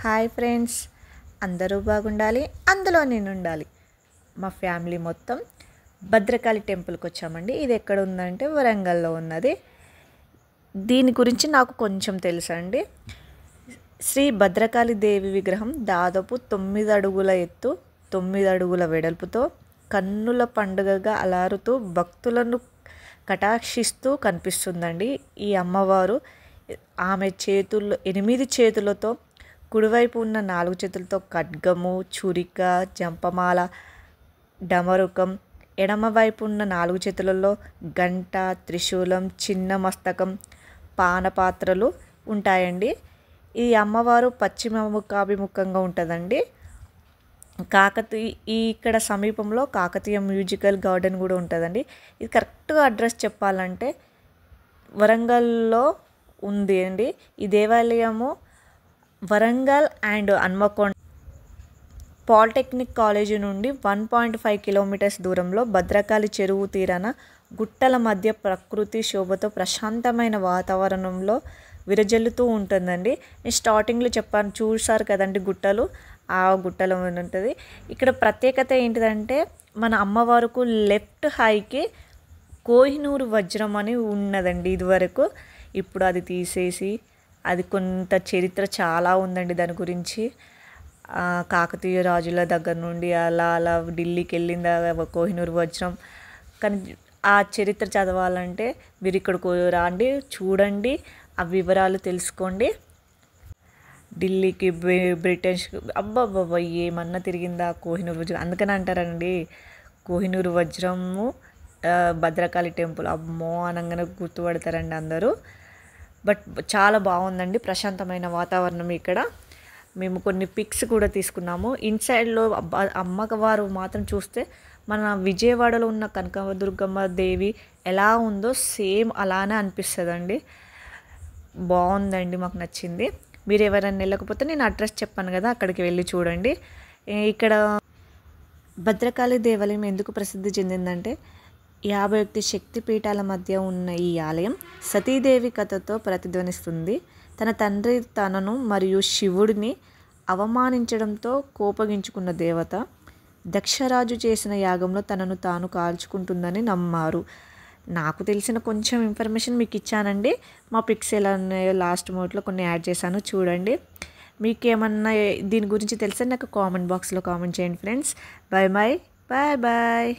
Hi friends, అందరూ బాగుండాలి, అందులో నేను ఉండాలి. మా ఫ్యామిలీ మొత్తం భద్రకాళి టెంపుల్కి వచ్చామండి. ఇది ఎక్కడ ఉందంటే వరంగల్లో ఉన్నది. దీని గురించి నాకు కొంచెం తెలుసండి. శ్రీ భద్రకాళి దేవి విగ్రహం దాదాపు 9 అడుగుల ఎత్తు, 9 అడుగుల వెడల్పుతో కన్నుల పండుగగా అలారుతూ భక్తులను కటాక్షిస్తూ కనిపిస్తుందండి. ఈ అమ్మవారు ఆమె చేతుల్లో 8 చేతులతో, కుడివైపు ఉన్న 4 చేతులతో ఖడ్గము, చురిక, జంపమాల, డమరుకం, ఎడమవైపు ఉన్న 4 చేతులలో గంట, త్రిశూలం, చిన్న మస్తకం, పానపాత్రలు ఉంటాయండి. ఈ అమ్మవారు పశ్చిమ ముఖాభిముఖంగా ఉంటుందండి. ఇక్కడ సమీపంలో కాకతీయ మ్యూజికల్ గార్డెన్ కూడా ఉంటుందండి. ఇది కరెక్ట్గా అడ్రస్ చెప్పాలంటే వరంగల్లో ఉంది అండి. ఈ దేవాలయము Warangal and Hanamkonda polytechnic college నుండి 1.5 కిలోమీటర్స్ దూరంలో భద్రకాళి చెరువు తీరాన గుట్టల మధ్య ప్రకృతి శోభతో ప్రశాంతమైన వాతావరణంలో విరజల్లుతూ ఉంటుందండి. నేను స్టార్టింగ్లో చెప్పాను, చూసారు కదండి గుట్టలు, ఆ గుట్టలో ఉంటుంది. ఇక్కడ ప్రత్యేకత ఏంటిదంటే మన అమ్మవారికి లెఫ్ట్ హైకి కోహినూరు వజ్రం అని ఉన్నదండి ఇదివరకు. ఇప్పుడు అది తీసేసి, అది కొంత చరిత్ర చాలా ఉందండి దాని గురించి. కాకతీయ రాజుల దగ్గర నుండి అలా అలా ఢిల్లీకి వెళ్ళింది కోహినూరు వజ్రం. కానీ ఆ చరిత్ర చదవాలంటే మీరు ఇక్కడికి రండి, చూడండి, ఆ వివరాలు తెలుసుకోండి. ఢిల్లీకి బ్రిటిష్ అబ్బాబ్బా ఏమన్నా తిరిగిందా కోహినూరు వజ్రం. అందుకని అంటారండి కోహినూరు వజ్రము భద్రకాళి టెంపుల్. అమ్మో అనగానే గుర్తుపడతారండి అందరూ. బట్ చాలా బాగుందండి, ప్రశాంతమైన వాతావరణం ఇక్కడ. మేము కొన్ని పిక్స్ కూడా తీసుకున్నాము. ఇన్సైడ్లో అమ్మవారు మాత్రం చూస్తే మన విజయవాడలో ఉన్న కనకదుర్గమ్మ దేవి ఎలా ఉందో సేమ్ అలానే అనిపిస్తుందండి. బాగుందండి, మాకు నచ్చింది. మీరు ఎవరైనా వెళ్ళకపోతే నేను అడ్రస్ చెప్పాను కదా, అక్కడికి వెళ్ళి చూడండి. ఇక్కడ భద్రకాళి దేవాలయం ఎందుకు ప్రసిద్ధి చెందిందంటే 51 శక్తిపీఠాల మధ్య ఉన్న ఈ ఆలయం సతీదేవి కథతో ప్రతిధ్వనిస్తుంది. తన తండ్రి తనను మరియు శివుడిని అవమానించడంతో కోపగించుకున్న దేవత దక్షరాజు చేసిన యాగంలో తనను తాను కాల్చుకుంటుందని నమ్మారు. నాకు తెలిసిన కొంచెం ఇన్ఫర్మేషన్ మీకు ఇచ్చానండి. మా పిక్స్ ఎలా ఉన్నాయో లాస్ట్ మోడ్లో కొన్ని యాడ్ చేశాను, చూడండి. మీకు ఏమన్నా దీని గురించి తెలిస్తే నాకు కామెంట్ బాక్స్లో కామెంట్ చేయండి friends. Bye bye bye bye.